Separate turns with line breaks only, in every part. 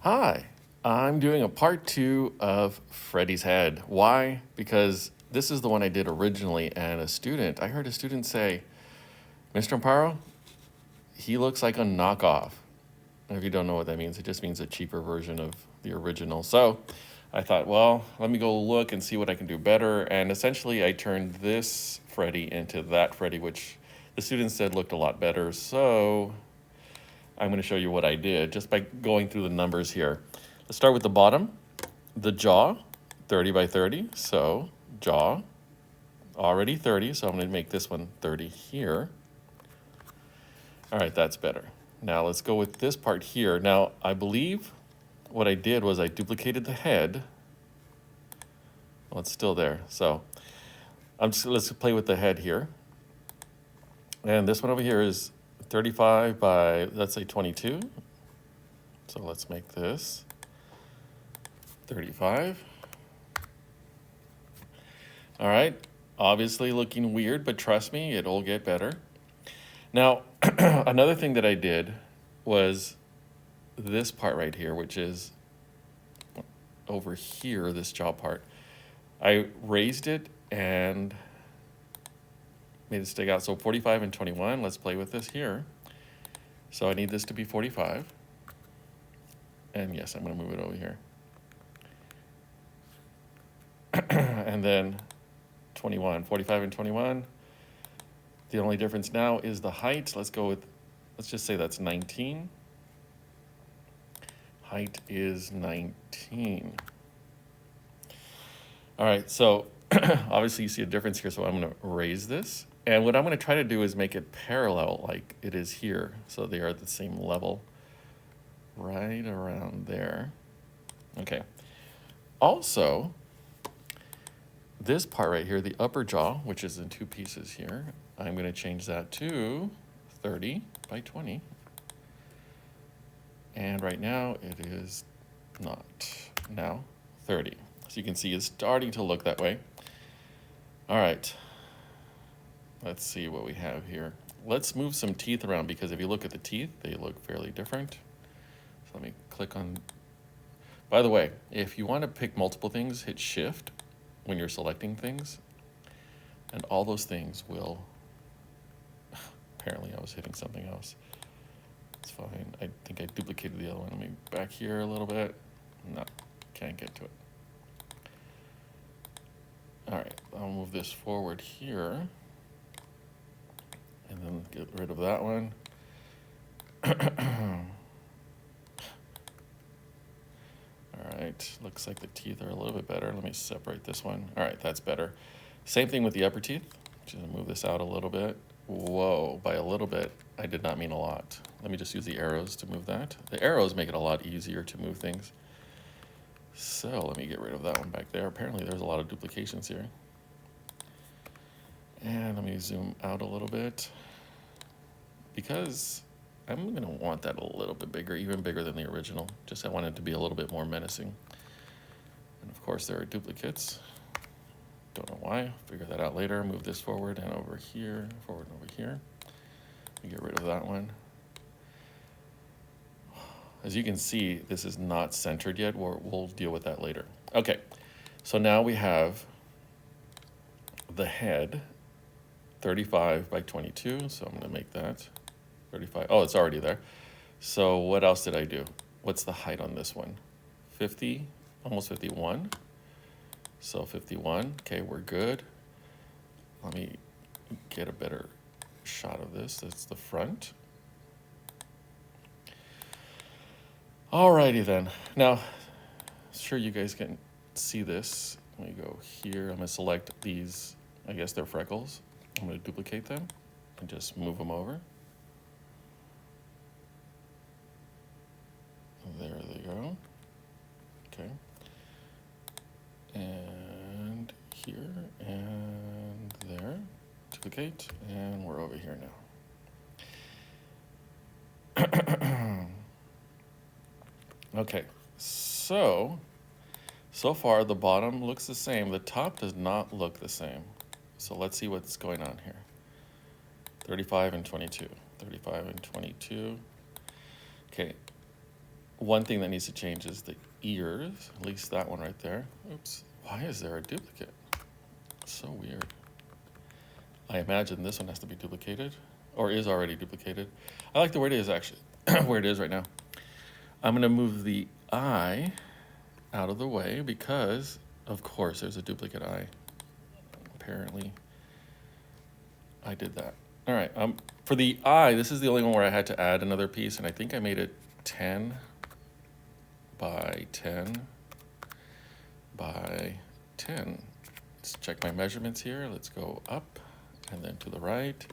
Hi, I'm doing a part 2 of Freddy's head. Why? Because this is the one I did originally, and I heard a student say, Mr. Amparo, he looks like a knockoff. And if you don't know what that means, it just means a cheaper version of the original. So I thought, well, let me go look and see what I can do better. And essentially, I turned this Freddy into that Freddy, which the students said looked a lot better. So I'm going to show you what I did just by going through the numbers here. Let's start with the bottom, the jaw, 30 by 30. So jaw, already 30. So I'm going to make this one 30 here. All right, that's better. Now let's go with this part here. Now I believe what I did was I duplicated the head. Well, it's still there. So let's play with the head here. And this one over here is 35 by, let's say 22. So let's make this 35. All right, obviously looking weird, but trust me, it'll get better. Now, another thing that I did was this part right here, which is over here, this jaw part. I raised it and made it stick out. So 45 and 21, let's play with this here. So I need this to be 45. And yes, I'm gonna move it over here. And then 21, 45 and 21. The only difference now is the height. Let's just say that's 19. Height is 19. All right, so obviously you see a difference here, so I'm gonna raise this. And what I'm gonna try to do is make it parallel like it is here. So they are at the same level, right around there. Okay. Also, this part right here, the upper jaw, which is in two pieces here, I'm going to change that to 30 by 20. And right now it is not. Now 30. So you can see it's starting to look that way. All right. Let's see what we have here. Let's move some teeth around because if you look at the teeth, they look fairly different. So let me click on. By the way, if you want to pick multiple things, hit Shift when you're selecting things, and all those things will, apparently I was hitting something else. It's fine. I think I duplicated the other one. Let me back here a little bit. No, can't get to it. All right, I'll move this forward here, and then get rid of that one. All right, looks like the teeth are a little bit better. Let me separate this one. All right, that's better. Same thing with the upper teeth. Just move this out a little bit. Whoa, by a little bit, I did not mean a lot. Let me just use the arrows to move that. The arrows make it a lot easier to move things. So let me get rid of that one back there. Apparently there's a lot of duplications here. And let me zoom out a little bit because I'm gonna want that a little bit bigger, even bigger than the original. Just I want it to be a little bit more menacing. And of course there are duplicates. Don't know why, figure that out later. Move this forward and over here, forward and over here. Let me get rid of that one. As you can see, this is not centered yet. We'll deal with that later. Okay, so now we have the head, 35 by 22. So I'm gonna make that 35. Oh, it's already there. So what else did I do? What's the height on this one? 50, almost 51. So 51, okay, we're good. Let me get a better shot of this. That's the front. Alrighty then. Now, sure you guys can see this. Let me go here. I'm gonna select these, I guess they're freckles. I'm gonna duplicate them and just move them over. There they go. Okay. And here and there. Duplicate, and we're over here now. Okay, so far the bottom looks the same. The top does not look the same. So let's see what's going on here. 35 and 22. 35 and 22. Okay, one thing that needs to change is the ears, at least that one right there. Oops, why is there a duplicate? So weird. I imagine this one has to be duplicated, or is already duplicated. I like the way it is actually, where it is right now. I'm gonna move the eye out of the way because, of course, there's a duplicate eye. Apparently, I did that. All right, for the eye, this is the only one where I had to add another piece, and I think I made it 10 by 10 by 10. Let's check my measurements here. Let's go up and then to the right.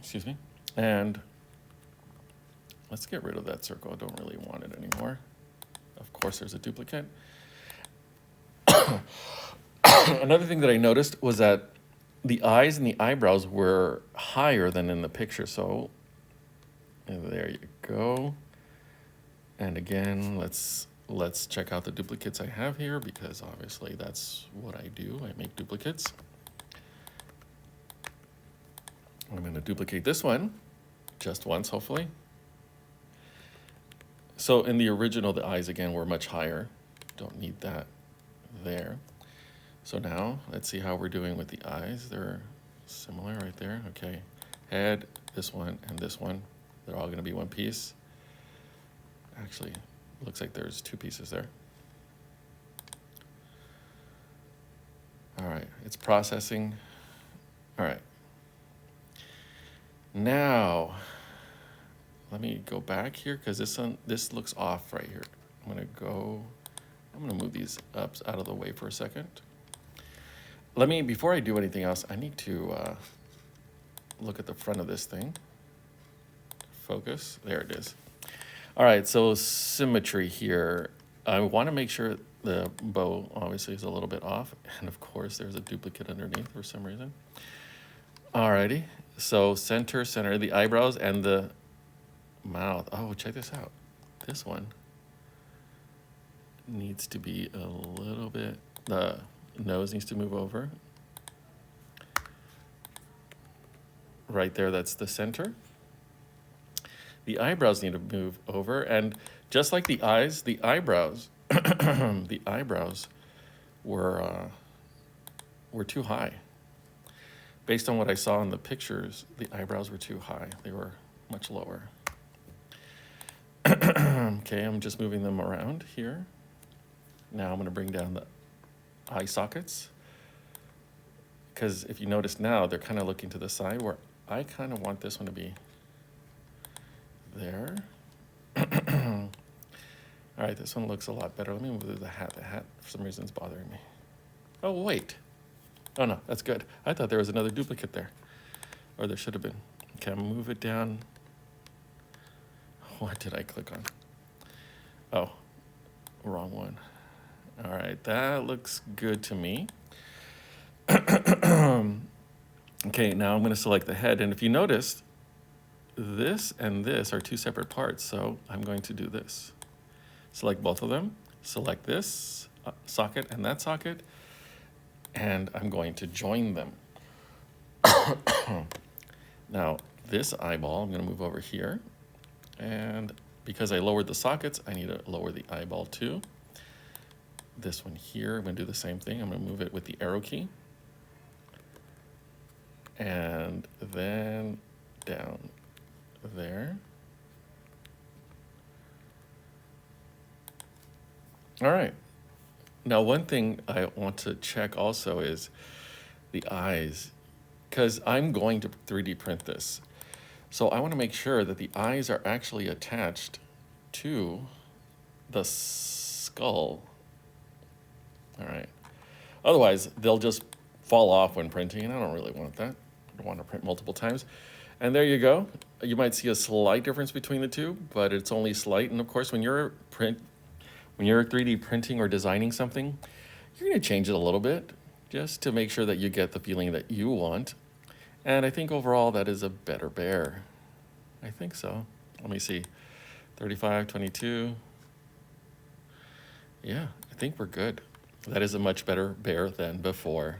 Excuse me. And let's get rid of that circle. I don't really want it anymore. Of course, there's a duplicate. Another thing that I noticed was that the eyes and the eyebrows were higher than in the picture. So there you go. And again, let's check out the duplicates I have here, because obviously that's what I do. I make duplicates. I'm going to duplicate this one just once, hopefully. So in the original, the eyes again were much higher. Don't need that there. So now let's see how we're doing with the eyes. They're similar right there. Okay, head, this one, and this one. They're all going to be one piece. Actually, looks like there's two pieces there. All right, it's processing. All right. Now, let me go back here because this looks off right here. I'm gonna move these up out of the way for a second. Before I do anything else, I need to look at the front of this thing. Focus, there it is. All right, so symmetry here. I wanna make sure the bow obviously is a little bit off, and of course there's a duplicate underneath for some reason. Alrighty, so center, the eyebrows and the mouth. Oh, check this out. This one needs to be a little bit, the nose needs to move over. Right there, that's the center. The eyebrows need to move over, and just like the eyes, the eyebrows, the eyebrows were too high. Based on what I saw in the pictures, the eyebrows were too high. They were much lower. Okay, I'm just moving them around here. Now I'm going to bring down the eye sockets, because if you notice now, they're kind of looking to the side, where I kind of want this one to be there. All right, this one looks a lot better. Let me move the hat. The hat, for some reason, is bothering me. Oh, wait. Oh, no, that's good. I thought there was another duplicate there, or there should have been. Okay, I'm gonna move it down. What did I click on? Oh, wrong one. All right, that looks good to me. Okay, now I'm gonna select the head, and if you notice, this and this are two separate parts, so I'm going to do this. Select both of them, select this socket and that socket, and I'm going to join them. Now, this eyeball, I'm going to move over here, and because I lowered the sockets, I need to lower the eyeball too. This one here, I'm going to do the same thing. I'm going to move it with the arrow key, and then down there. All right. Now, one thing I want to check also is the eyes, because I'm going to 3D print this. So I want to make sure that the eyes are actually attached to the skull. All right. Otherwise, they'll just fall off when printing, and I don't really want that. I want to print multiple times. And there you go. You might see a slight difference between the two, but it's only slight. And of course, when you're 3D printing or designing something, you're going to change it a little bit just to make sure that you get the feeling that you want. And I think overall that is a better bear. I think so. Let me see. 35, 22. Yeah, I think we're good. That is a much better bear than before.